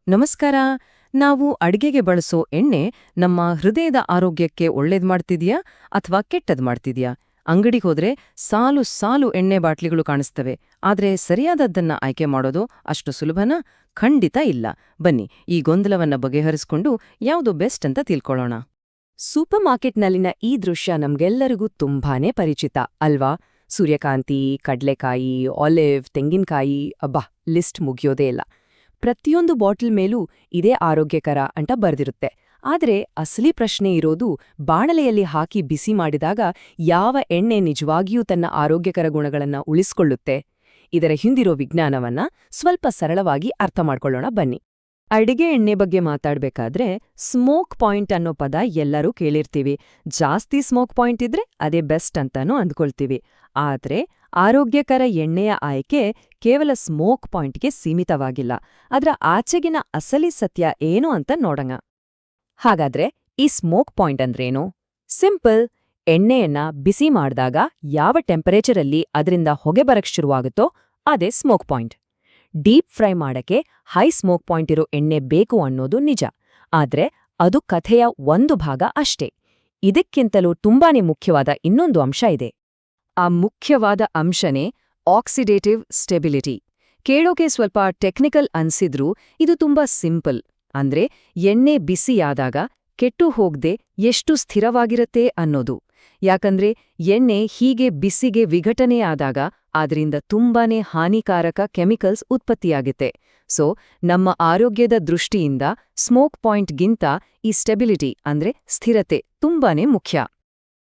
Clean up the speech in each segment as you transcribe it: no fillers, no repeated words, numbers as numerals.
ನಮಸ್ಕಾರ. ನಾವು ಅಡ್ಗೆಗೆ ಬಳಸೋ ಎಣ್ಣೆ ನಮ್ಮ ಹೃದಯದ ಆರೋಗ್ಯಕ್ಕೆ ಒಳ್ಳೇದ್ ಮಾಡ್ತಿದ್ಯಾ ಅಥವಾ ಕೆಟ್ಟದ್ ಮಾಡ್ತಿದ್ಯಾ? ಅಂಗಡಿಗೆ ಹೋದ್ರೆ ಸಾಲು ಸಾಲು ಎಣ್ಣೆ ಬಾಟ್ಲಿಗಳು ಕಾಣಿಸ್ತವೆ. ಆದ್ರೆ ಸರಿಯಾದದ್ದನ್ನ ಆಯ್ಕೆ ಮಾಡೋದು ಅಷ್ಟು ಸುಲಭನಾ? ಖಂಡಿತ ಇಲ್ಲ. ಬನ್ನಿ, ಈ ಗೊಂದಲವನ್ನ ಬಗೆಹರಿಸ್ಕೊಂಡು ಯಾವುದು ಬೆಸ್ಟ್ ಅಂತ ತಿಳ್ಕೊಳ್ಳೋಣ. ಸೂಪರ್ ಮಾರ್ಕೆಟ್ನಲ್ಲಿನ ಈ ದೃಶ್ಯ ನಮ್ಗೆಲ್ಲರಿಗೂ ತುಂಬಾನೇ ಪರಿಚಿತ ಅಲ್ವಾ? ಸೂರ್ಯಕಾಂತಿ, ಕಡ್ಲೆಕಾಯಿ, ಆಲಿವ್, ತೆಂಗಿನಕಾಯಿ, ಅಬ್ಬಾ, ಲಿಸ್ಟ್ ಮುಗಿಯೋದೇ ಇಲ್ಲ. ಪ್ರತಿಯೊಂದು ಬಾಟಲ್ ಮೇಲೂ ಇದೇ ಆರೋಗ್ಯಕರ ಅಂತ ಬರ್ದಿರುತ್ತೆ. ಆದ್ರೆ ಅಸಲಿ ಪ್ರಶ್ನೆ ಇರೋದು, ಬಾಣಲೆಯಲ್ಲಿ ಹಾಕಿ ಬಿಸಿ ಮಾಡಿದಾಗ ಯಾವ ಎಣ್ಣೆ ನಿಜವಾಗಿಯೂ ತನ್ನ ಆರೋಗ್ಯಕರ ಗುಣಗಳನ್ನ ಉಳಿಸ್ಕೊಳ್ಳುತ್ತೆ? ಇದರ ಹಿಂದಿರೋ ವಿಜ್ಞಾನವನ್ನ ಸ್ವಲ್ಪ ಸರಳವಾಗಿ ಅರ್ಥ ಮಾಡ್ಕೊಳ್ಳೋಣ ಬನ್ನಿ. ಅಡಿಗೆ ಎಣ್ಣೆ ಬಗ್ಗೆ ಮಾತಾಡ್ಬೇಕಾದ್ರೆ ಸ್ಮೋಕ್ ಪಾಯಿಂಟ್ ಅನ್ನೋ ಪದ ಎಲ್ಲರೂ ಕೇಳಿರ್ತೀವಿ. ಜಾಸ್ತಿ ಸ್ಮೋಕ್ ಪಾಯಿಂಟ್ ಇದ್ರೆ ಅದೇ ಬೆಸ್ಟ್ ಅಂತಾನೂ ಅಂದ್ಕೊಳ್ತೀವಿ. ಆದ್ರೆ ಆರೋಗ್ಯಕರ ಎಣ್ಣೆಯ ಆಯ್ಕೆ ಕೇವಲ ಸ್ಮೋಕ್ ಪಾಯಿಂಟ್ಗೆ ಸೀಮಿತವಾಗಿಲ್ಲ. ಅದರ ಆಚೆಗಿನ ಅಸಲಿ ಸತ್ಯ ಏನು ಅಂತ ನೋಡೋಣ. ಹಾಗಾದ್ರೆ ಈ ಸ್ಮೋಕ್ ಪಾಯಿಂಟ್ ಅಂದ್ರೇನು? ಸಿಂಪಲ್. ಎಣ್ಣೆಯನ್ನ ಬಿಸಿ ಮಾಡಿದಾಗ ಯಾವ ಟೆಂಪರೇಚರಲ್ಲಿ ಅದರಿಂದ ಹೊಗೆ ಬರಕ್ ಶುರುವಾಗುತ್ತೋ ಅದೇ ಸ್ಮೋಕ್ ಪಾಯಿಂಟ್. ಡೀಪ್ ಫ್ರೈ ಮಾಡಕ್ಕೆ ಹೈ ಸ್ಮೋಕ್ ಪಾಯಿಂಟ್ ಇರೋ ಎಣ್ಣೆ ಬೇಕು ಅನ್ನೋದು ನಿಜ. ಆದ್ರೆ ಅದು ಕಥೆಯ ಒಂದು ಭಾಗ ಅಷ್ಟೇ. ಇದಕ್ಕಿಂತಲೂ ತುಂಬಾನೇ ಮುಖ್ಯವಾದ ಇನ್ನೊಂದು ಅಂಶ ಇದೆ. ಆ ಮುಖ್ಯವಾದ ಅಂಶನೇ ಆಕ್ಸಿಡೇಟಿವ್ ಸ್ಟೆಬಿಲಿಟಿ. ಕೇಳೋಕೆ ಸ್ವಲ್ಪ ಟೆಕ್ನಿಕಲ್ ಅನ್ಸಿದ್ರೂ ಇದು ತುಂಬಾ ಸಿಂಪಲ್. ಅಂದ್ರೆ ಎಣ್ಣೆ ಬಿಸಿಯಾದಾಗ ಕೆಟ್ಟು ಹೋಗ್ದೆ ಎಷ್ಟು ಸ್ಥಿರವಾಗಿರುತ್ತೆ ಅನ್ನೋದು. ಯಾಕಂದ್ರೆ ಎಣ್ಣೆ ಹೀಗೆ ಬಿಸಿಗೆ ವಿಘಟನೆಯಾದಾಗ ಆದ್ರಿಂದ ತುಂಬಾನೇ ಹಾನಿಕಾರಕ ಕೆಮಿಕಲ್ಸ್ ಉತ್ಪತ್ತಿಯಾಗುತ್ತೆ. ಸೊ ನಮ್ಮ ಆರೋಗ್ಯದ ದೃಷ್ಟಿಯಿಂದ ಸ್ಮೋಕ್ ಪಾಯಿಂಟ್ಗಿಂತ ಈ ಸ್ಟೆಬಿಲಿಟಿ ಅಂದ್ರೆ ಸ್ಥಿರತೆ ತುಂಬಾನೇ ಮುಖ್ಯ.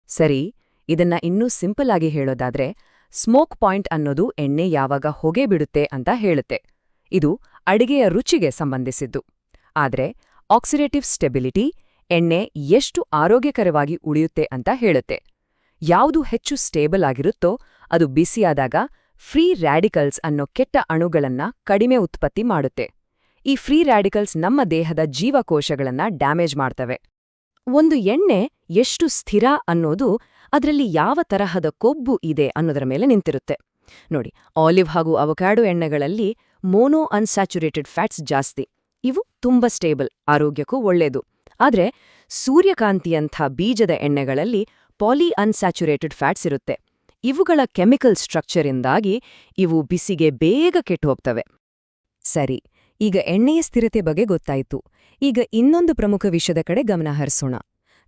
ಸರಿ, ಇದನ್ನ ಇನ್ನೂ ಸಿಂಪಲ್ ಆಗಿ ಹೇಳೋದಾದ್ರೆ, ಸ್ಮೋಕ್ ಪಾಯಿಂಟ್ ಅನ್ನೋದು ಎಣ್ಣೆ ಯಾವಾಗ ಹೊಗೆ ಬಿಡುತ್ತೆ ಅಂತ ಹೇಳುತ್ತೆ. ಇದು ಅಡಿಗೆಯ ರುಚಿಗೆ ಸಂಬಂಧಿಸಿದ್ದು. ಆದ್ರೆ ಆಕ್ಸಿಡೇಟಿವ್ ಸ್ಟೆಬಿಲಿಟಿ ಎಣ್ಣೆ ಎಷ್ಟು ಆರೋಗ್ಯಕರವಾಗಿ ಉಳಿಯುತ್ತೆ ಅಂತ ಹೇಳುತ್ತೆ. ಯಾವುದು ಹೆಚ್ಚು ಸ್ಟೇಬಲ್ ಆಗಿರುತ್ತೋ ಅದು ಬಿಸಿಯಾದಾಗ ಫ್ರೀ ರ್ಯಾಡಿಕಲ್ಸ್ ಅನ್ನೋ ಕೆಟ್ಟ ಅಣುಗಳನ್ನ ಕಡಿಮೆ ಉತ್ಪತ್ತಿ ಮಾಡುತ್ತೆ. ಈ ಫ್ರೀ ರ್ಯಾಡಿಕಲ್ಸ್ ನಮ್ಮ ದೇಹದ ಜೀವಕೋಶಗಳನ್ನ ಡ್ಯಾಮೇಜ್ ಮಾಡ್ತವೆ. ಒಂದು ಎಣ್ಣೆ ಎಷ್ಟು ಸ್ಥಿರ ಅನ್ನೋದು ಅದರಲ್ಲಿ ಯಾವ ತರಹದ ಕೊಬ್ಬು ಇದೆ ಅನ್ನೋದರ ಮೇಲೆ ನಿಂತಿರುತ್ತೆ. ನೋಡಿ, ಆಲಿವ್ ಹಾಗೂ ಅವಕ್ಯಾಡೋ ಎಣ್ಣೆಗಳಲ್ಲಿ ಮೋನೋ ಅನ್ಸ್ಯಾಚುರೇಟೆಡ್ ಫ್ಯಾಟ್ಸ್ ಜಾಸ್ತಿ. ಇವು ತುಂಬಾ ಸ್ಟೇಬಲ್, ಆರೋಗ್ಯಕ್ಕೂ ಒಳ್ಳೇದು. ಆದ್ರೆ ಸೂರ್ಯಕಾಂತಿಯಂಥ ಬೀಜದ ಎಣ್ಣೆಗಳಲ್ಲಿ ಪಾಲಿ ಅನ್ಸ್ಯಾಚುರೇಟೆಡ್ ಫ್ಯಾಟ್ಸ್ ಇರುತ್ತೆ. ಇವುಗಳ ಕೆಮಿಕಲ್ ಸ್ಟ್ರಕ್ಚರಿಂದಾಗಿ ಇವು ಬಿಸಿಗೆ ಬೇಗ ಕೆಟ್ಟು ಹೋಗ್ತವೆ. ಸರಿ, ಈಗ ಎಣ್ಣೆಯ ಸ್ಥಿರತೆ ಬಗ್ಗೆ ಗೊತ್ತಾಯ್ತು. ಈಗ ಇನ್ನೊಂದು ಪ್ರಮುಖ ವಿಷಯದ ಕಡೆ ಗಮನ ಹರಿಸೋಣ.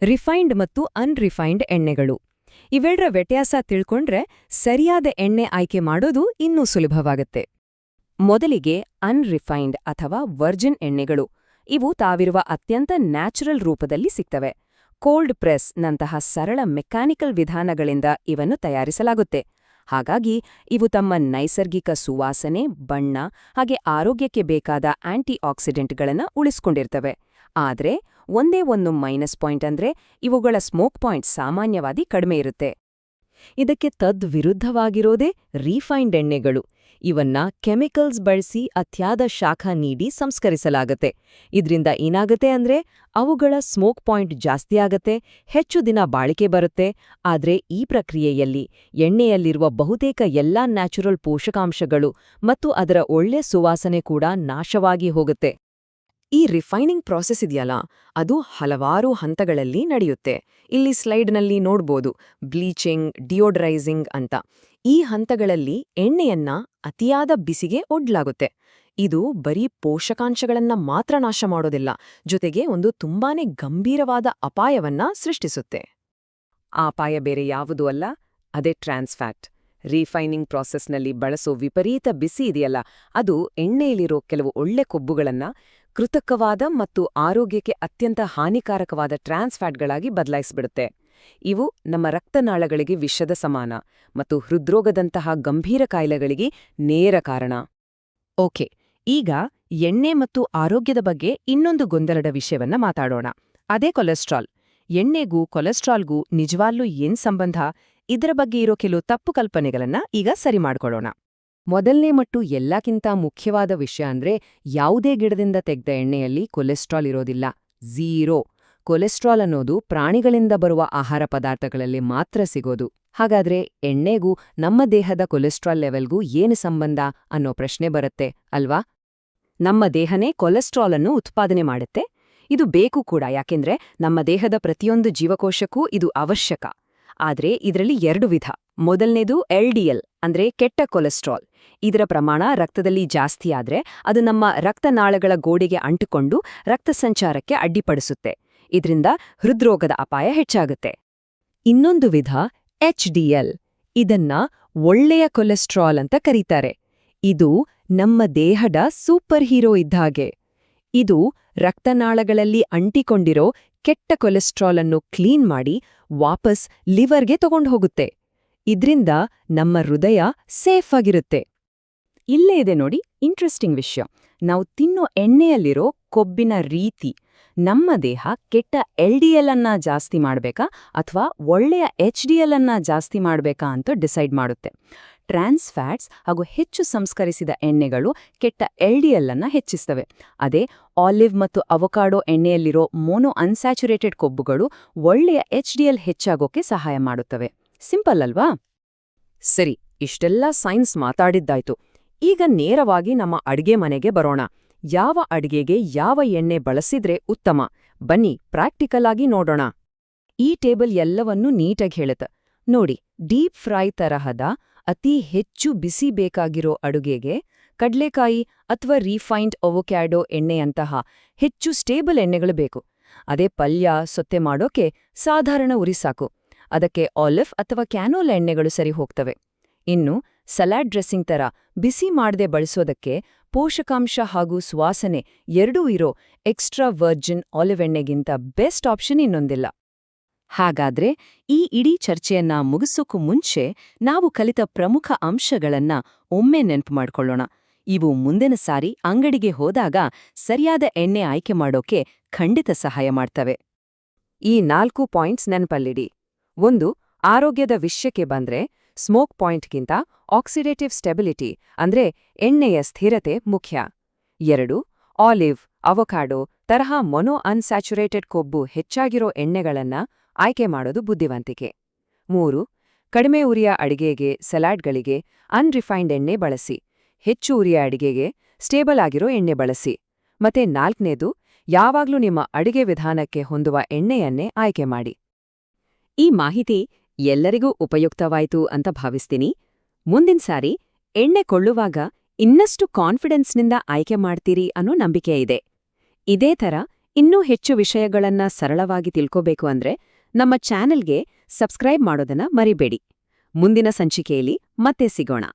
ರಿಫೈನ್ಡ್ ಮತ್ತು ಅನ್ರಿಫೈನ್ಡ್ ಎಣ್ಣೆಗಳು. ಇವೆರಡರ ವ್ಯತ್ಯಾಸ ತಿಳ್ಕೊಂಡ್ರೆ ಸರಿಯಾದ ಎಣ್ಣೆ ಆಯ್ಕೆ ಮಾಡೋದು ಇನ್ನೂ ಸುಲಭವಾಗುತ್ತೆ. ಮೊದಲಿಗೆ ಅನ್ರಿಫೈನ್ಡ್ ಅಥವಾ ವರ್ಜಿನ್ ಎಣ್ಣೆಗಳು. ಇವು ತಾವಿರುವ ಅತ್ಯಂತ ನ್ಯಾಚುರಲ್ ರೂಪದಲ್ಲಿ ಸಿಗ್ತವೆ. ಕೋಲ್ಡ್ ಪ್ರೆಸ್ ನಂತಹ ಸರಳ ಮೆಕ್ಯಾನಿಕಲ್ ವಿಧಾನಗಳಿಂದ ಇವನ್ನು ತಯಾರಿಸಲಾಗುತ್ತೆ. ಹಾಗಾಗಿ ಇವು ತಮ್ಮ ನೈಸರ್ಗಿಕ ಸುವಾಸನೆ, ಬಣ್ಣ ಹಾಗೆ ಆರೋಗ್ಯಕ್ಕೆ ಬೇಕಾದ ಆಂಟಿ ಆಕ್ಸಿಡೆಂಟ್ಗಳನ್ನು ಉಳಿಸ್ಕೊಂಡಿರ್ತವೆ. ಆದ್ರೆ ಒಂದೇ ಒಂದು ಮೈನಸ್ ಪಾಯಿಂಟ್ ಅಂದ್ರೆ ಇವುಗಳ ಸ್ಮೋಕ್ ಪಾಯಿಂಟ್ ಸಾಮಾನ್ಯವಾಗಿ ಕಡಿಮೆ ಇರುತ್ತೆ. ಇದಕ್ಕೆ ತದ್ವಿರುದ್ಧವಾಗಿರೋದೇ ರೀಫೈನ್ಡ್ ಎಣ್ಣೆಗಳು. ಇವನ್ನ ಕೆಮಿಕಲ್ಸ್ ಬಳಸಿ ಅತಿಯಾದ ಶಾಖ ನೀಡಿ ಸಂಸ್ಕರಿಸಲಾಗತ್ತೆ. ಇದ್ರಿಂದ ಏನಾಗತ್ತೆ ಅಂದ್ರೆ ಅವುಗಳ ಸ್ಮೋಕ್ ಪಾಯಿಂಟ್ ಜಾಸ್ತಿ ಆಗತ್ತೆ, ಹೆಚ್ಚು ದಿನ ಬಾಳಿಕೆ ಬರುತ್ತೆ. ಆದ್ರೆ ಈ ಪ್ರಕ್ರಿಯೆಯಲ್ಲಿ ಎಣ್ಣೆಯಲ್ಲಿರುವ ಬಹುತೇಕ ಎಲ್ಲಾ ನ್ಯಾಚುರಲ್ ಪೋಷಕಾಂಶಗಳು ಮತ್ತು ಅದರ ಒಳ್ಳೆ ಸುವಾಸನೆ ಕೂಡ ನಾಶವಾಗಿ ಹೋಗುತ್ತೆ. ಈ ರಿಫೈನಿಂಗ್ ಪ್ರಾಸೆಸ್ ಇದೆಯಲ್ಲ, ಅದು ಹಲವಾರು ಹಂತಗಳಲ್ಲಿ ನಡೆಯುತ್ತೆ. ಇಲ್ಲಿ ಸ್ಲೈಡ್ನಲ್ಲಿ ನೋಡ್ಬೋದು, ಬ್ಲೀಚಿಂಗ್, ಡಿಯೋಡ್ರೈಸಿಂಗ್ ಅಂತ. ಈ ಹಂತಗಳಲ್ಲಿ ಎಣ್ಣೆಯನ್ನ ಅತಿಯಾದ ಬಿಸಿಗೆ ಒಡ್ಲಾಗುತ್ತೆ. ಇದು ಬರೀ ಪೋಷಕಾಂಶಗಳನ್ನ ಮಾತ್ರ ನಾಶ ಮಾಡೋದಿಲ್ಲ, ಜೊತೆಗೆ ಒಂದು ತುಂಬಾನೇ ಗಂಭೀರವಾದ ಅಪಾಯವನ್ನ ಸೃಷ್ಟಿಸುತ್ತೆ. ಆ ಅಪಾಯ ಬೇರೆ ಯಾವುದೂ ಅಲ್ಲ, ಅದೇ ಟ್ರಾನ್ಸ್ಫ್ಯಾಟ್. ರೀಫೈನಿಂಗ್ ಪ್ರಾಸೆಸ್ನಲ್ಲಿ ಬಳಸೋ ವಿಪರೀತ ಬಿಸಿ ಇದೆಯಲ್ಲ, ಅದು ಎಣ್ಣೆಯಲ್ಲಿರೋ ಕೆಲವು ಒಳ್ಳೆ ಕೊಬ್ಬುಗಳನ್ನ ಕೃತಕವಾದ ಮತ್ತು ಆರೋಗ್ಯಕ್ಕೆ ಅತ್ಯಂತ ಹಾನಿಕಾರಕವಾದ ಟ್ರಾನ್ಸ್ಫ್ಯಾಟ್ಗಳಾಗಿ ಬದಲಾಯಿಸ್ಬಿಡುತ್ತೆ. ಇವು ನಮ್ಮ ರಕ್ತನಾಳಗಳಿಗೆ ವಿಷದ ಸಮಾನ ಮತ್ತು ಹೃದ್ರೋಗದಂತಹ ಗಂಭೀರ ಕಾಯಿಲೆಗಳಿಗೆ ನೇರ ಕಾರಣ. ಓಕೆ, ಈಗ ಎಣ್ಣೆ ಮತ್ತು ಆರೋಗ್ಯದ ಬಗ್ಗೆ ಇನ್ನೊಂದು ಗೊಂದಲದ ವಿಷಯವನ್ನ ಮಾತಾಡೋಣ. ಅದೇ ಕೊಲೆಸ್ಟ್ರಾಲ್. ಎಣ್ಣೆಗೂ ಕೊಲೆಸ್ಟ್ರಾಲ್ಗೂ ನಿಜವಾಗ್ಲೂ ಏನ್ ಸಂಬಂಧ? ಇದರ ಬಗ್ಗೆ ಇರೋ ಕೆಲವು ತಪ್ಪು ಕಲ್ಪನೆಗಳನ್ನ ಈಗ ಸರಿ ಮಾಡ್ಕೊಳ್ಳೋಣ. ಮೊದಲನೇ ಮತ್ತು ಎಲ್ಲಕ್ಕಿಂತ ಮುಖ್ಯವಾದ ವಿಷಯ ಅಂದ್ರೆ, ಯಾವುದೇ ಗಿಡದಿಂದ ತೆಗೆದ ಎಣ್ಣೆಯಲ್ಲಿ ಕೊಲೆಸ್ಟ್ರಾಲ್ ಇರೋದಿಲ್ಲ. ಝೀರೋ. ಕೊಲೆಸ್ಟ್ರಾಲ್ ಅನ್ನೋದು ಪ್ರಾಣಿಗಳಿಂದ ಬರುವ ಆಹಾರ ಪದಾರ್ಥಗಳಲ್ಲಿ ಮಾತ್ರ ಸಿಗೋದು. ಹಾಗಾದ್ರೆ ಎಣ್ಣೆಗೂ ನಮ್ಮ ದೇಹದ ಕೊಲೆಸ್ಟ್ರಾಲ್ ಲೆವೆಲ್ಗೂ ಏನು ಸಂಬಂಧ ಅನ್ನೋ ಪ್ರಶ್ನೆ ಬರುತ್ತೆ ಅಲ್ವಾ? ನಮ್ಮ ದೇಹನೇ ಕೊಲೆಸ್ಟ್ರಾಲ್ ಅನ್ನು ಉತ್ಪಾದನೆ ಮಾಡುತ್ತೆ. ಇದು ಬೇಕು ಕೂಡ, ಯಾಕೆಂದ್ರೆ ನಮ್ಮ ದೇಹದ ಪ್ರತಿಯೊಂದು ಜೀವಕೋಶಕ್ಕೂ ಇದು ಅವಶ್ಯಕ. ಆದ್ರೆ ಇದರಲ್ಲಿ 2 ವಿಧ. ಮೊದಲನೇದು LDL ಅಂದ್ರೆ ಕೆಟ್ಟ ಕೊಲೆಸ್ಟ್ರಾಲ್. ಇದರ ಪ್ರಮಾಣ ರಕ್ತದಲ್ಲಿ ಜಾಸ್ತಿ ಆದ್ರೆ ಅದು ನಮ್ಮ ರಕ್ತನಾಳಗಳ ಗೋಡೆಗೆ ಅಂಟಿಕೊಂಡು ರಕ್ತ ಸಂಚಾರಕ್ಕೆ ಅಡ್ಡಿಪಡಿಸುತ್ತೆ. ಇದರಿಂದ ಹೃದ್ರೋಗದ ಅಪಾಯ ಹೆಚ್ಚಾಗುತ್ತೆ. ಇನ್ನೊಂದು ವಿಧ HDL. ಇದನ್ನ ಒಳ್ಳೆಯ ಕೊಲೆಸ್ಟ್ರಾಲ್ ಅಂತ ಕರೀತಾರೆ. ಇದು ನಮ್ಮ ದೇಹದ ಸೂಪರ್ ಹೀರೋ ಇದ್ದಾಗೆ. ಇದು ರಕ್ತನಾಳಗಳಲ್ಲಿ ಅಂಟಿಕೊಂಡಿರೋ ಕೆಟ್ಟ ಕೊಲೆಸ್ಟ್ರಾಲ್ ಅನ್ನು ಕ್ಲೀನ್ ಮಾಡಿ ವಾಪಸ್ ಲಿವರ್ಗೆ ತಗೊಂಡು ಹೋಗುತ್ತೆ. ಇದ್ರಿಂದ ನಮ್ಮ ಹೃದಯ ಸೇಫ್ ಆಗಿರುತ್ತೆ. ಇಲ್ಲೇ ಇದೆ ನೋಡಿ ಇಂಟ್ರೆಸ್ಟಿಂಗ್ ವಿಷಯ. ನಾವು ತಿನ್ನೋ ಎಣ್ಣೆಯಲ್ಲಿರೋ ಕೊಬ್ಬಿನ ರೀತಿ ನಮ್ಮ ದೇಹ ಕೆಟ್ಟ LDL ಅನ್ನ ಜಾಸ್ತಿ ಮಾಡ್ಬೇಕಾ ಅಥವಾ ಒಳ್ಳೆಯ HDL ಅನ್ನ ಜಾಸ್ತಿ ಮಾಡ್ಬೇಕಾ ಅಂತ ಡಿಸೈಡ್ ಮಾಡುತ್ತೆ. ಟ್ರಾನ್ಸ್ ಫ್ಯಾಟ್ಸ್ ಹಾಗೂ ಹೆಚ್ಚು ಸಂಸ್ಕರಿಸಿದ ಎಣ್ಣೆಗಳು ಕೆಟ್ಟ LDL ಅನ್ನ ಹೆಚ್ಚಿಸ್ತವೆ. ಅದೇ ಆಲಿವ್ ಮತ್ತು ಅವಕಾಡೋ ಎಣ್ಣೆಯಲ್ಲಿರೋ ಮೋನೋ ಅನ್ಸ್ಯಾಚುರೇಟೆಡ್ ಕೊಬ್ಬುಗಳು ಒಳ್ಳೆಯ HDL ಹೆಚ್ಚಾಗೋಕೆ ಸಹಾಯ ಮಾಡುತ್ತವೆ. ಸಿಂಪಲ್ ಅಲ್ವಾ? ಸರಿ, ಇಷ್ಟೆಲ್ಲ ಸೈನ್ಸ್ ಮಾತಾಡಿದ್ದಾಯ್ತು. ಈಗ ನೇರವಾಗಿ ನಮ್ಮ ಅಡ್ಗೆ ಮನೆಗೆ ಬರೋಣ. ಯಾವ ಅಡ್ಗೆಗೆ ಯಾವ ಎಣ್ಣೆ ಬಳಸಿದ್ರೆ ಉತ್ತಮ? ಬನ್ನಿ ಪ್ರಾಕ್ಟಿಕಲ್ ಆಗಿ ನೋಡೋಣ. ಈ ಟೇಬಲ್ ಎಲ್ಲವನ್ನೂ ನೀಟಾಗಿ ಹೇಳುತ್ತೆ ನೋಡಿ. ಡೀಪ್ ಫ್ರೈ ತರಹದ ಅತಿ ಹೆಚ್ಚು ಬಿಸಿ ಬೇಕಾಗಿರೋ ಅಡುಗೆಗೆ ಕಡ್ಲೆಕಾಯಿ ಅಥವಾ ರೀಫೈನ್ಡ್ ಅವೊಕ್ಯಾಡೋ ಎಣ್ಣೆಯಂತಹ ಹೆಚ್ಚು ಸ್ಟೇಬಲ್ ಎಣ್ಣೆಗಳು ಬೇಕು. ಅದೇ ಪಲ್ಯ ಸೊತ್ತೆ ಮಾಡೋಕೆ ಸಾಧಾರಣ ಉರಿ ಸಾಕು. ಅದಕ್ಕೆ ಆಲಿವ್ ಅಥವಾ ಕ್ಯಾನೋಲ ಎಣ್ಣೆಗಳು ಸರಿ ಹೋಗ್ತವೆ. ಇನ್ನು ಸಲಾಡ್ ಡ್ರೆಸ್ಸಿಂಗ್ ತರ ಬಿಸಿ ಮಾಡದೆ ಬಳಸೋದಕ್ಕೆ ಪೋಷಕಾಂಶ ಹಾಗೂ ಸುವಾಸನೆ ಎರಡೂ ಇರೋ ಎಕ್ಸ್ಟ್ರಾ ವರ್ಜಿನ್ ಆಲಿವ್ ಎಣ್ಣೆಗಿಂತ ಬೆಸ್ಟ್ ಆಪ್ಷನ್ ಇನ್ನೊಂದಿಲ್ಲ. ಹಾಗಾದ್ರೆ ಈ ಇಡೀ ಚರ್ಚೆಯನ್ನ ಮುಗಿಸೋಕ್ಕೂ ಮುಂಚೆ ನಾವು ಕಲಿತ ಪ್ರಮುಖ ಅಂಶಗಳನ್ನ ಒಮ್ಮೆ ನೆನ್ಪು ಮಾಡ್ಕೊಳ್ಳೋಣ. ಇವು ಮುಂದಿನ ಸಾರಿ ಅಂಗಡಿಗೆ ಹೋದಾಗ ಸರಿಯಾದ ಎಣ್ಣೆ ಆಯ್ಕೆ ಮಾಡೋಕೆ ಖಂಡಿತ ಸಹಾಯ ಮಾಡ್ತವೆ. ಈ 4 ಪಾಯಿಂಟ್ಸ್ ನೆನಪಲ್ಲಿಡಿ. 1. ಆರೋಗ್ಯದ ವಿಷಯಕ್ಕೆ ಬಂದ್ರೆ ಸ್ಮೋಕ್ ಪಾಯಿಂಟ್ಗಿಂತ ಆಕ್ಸಿಡೇಟಿವ್ ಸ್ಟೆಬಿಲಿಟಿ ಅಂದ್ರೆ ಎಣ್ಣೆಯ ಸ್ಥಿರತೆ ಮುಖ್ಯ. 2. ಆಲಿವ್, ಅವಕಾಡೋ ತರಹ ಮೊನೋ ಅನ್ಸ್ಯಾಚುರೇಟೆಡ್ ಕೊಬ್ಬು ಹೆಚ್ಚಾಗಿರೋ ಎಣ್ಣೆಗಳನ್ನ ಆಯ್ಕೆ ಮಾಡೋದು ಬುದ್ಧಿವಂತಿಕೆ. 3. ಕಡಿಮೆ ಉರಿಯ ಅಡಿಗೆಗೆ, ಸಲಾಡ್ಗಳಿಗೆ ಅನ್ರಿಫೈನ್ಡ್ ಎಣ್ಣೆ ಬಳಸಿ. ಹೆಚ್ಚು ಉರಿಯ ಅಡಿಗೆಗೆ ಸ್ಟೇಬಲ್ ಆಗಿರೋ ಎಣ್ಣೆ ಬಳಸಿ. ಮತ್ತೆ 4ನೇದು, ಯಾವಾಗ್ಲೂ ನಿಮ್ಮ ಅಡಿಗೆ ವಿಧಾನಕ್ಕೆ ಹೊಂದುವ ಎಣ್ಣೆಯನ್ನೇ ಆಯ್ಕೆ ಮಾಡಿ. ಈ ಮಾಹಿತಿ ಎಲ್ಲರಿಗೂ ಉಪಯುಕ್ತವಾಯಿತು ಅಂತ ಭಾವಿಸ್ತೀನಿ. ಮುಂದಿನ ಸಾರಿ ಎಣ್ಣೆ ಕೊಳ್ಳುವಾಗ ಇನ್ನಷ್ಟು ಕಾನ್ಫಿಡೆನ್ಸ್ನಿಂದ ಆಯ್ಕೆ ಮಾಡ್ತೀರಿ ಅನ್ನೋ ನಂಬಿಕೆ ಇದೆ. ಇದೇ ಥರ ಇನ್ನೂ ಹೆಚ್ಚು ವಿಷಯಗಳನ್ನ ಸರಳವಾಗಿ ತಿಳ್ಕೋಬೇಕು ಅಂದ್ರೆ ನಮ್ಮ ಚಾನೆಲ್ಗೆ ಸಬ್ಸ್ಕ್ರೈಬ್ ಮಾಡೋದನ್ನ ಮರಿಬೇಡಿ. ಮುಂದಿನ ಸಂಚಿಕೆಯಲ್ಲಿ ಮತ್ತೆ ಸಿಗೋಣ.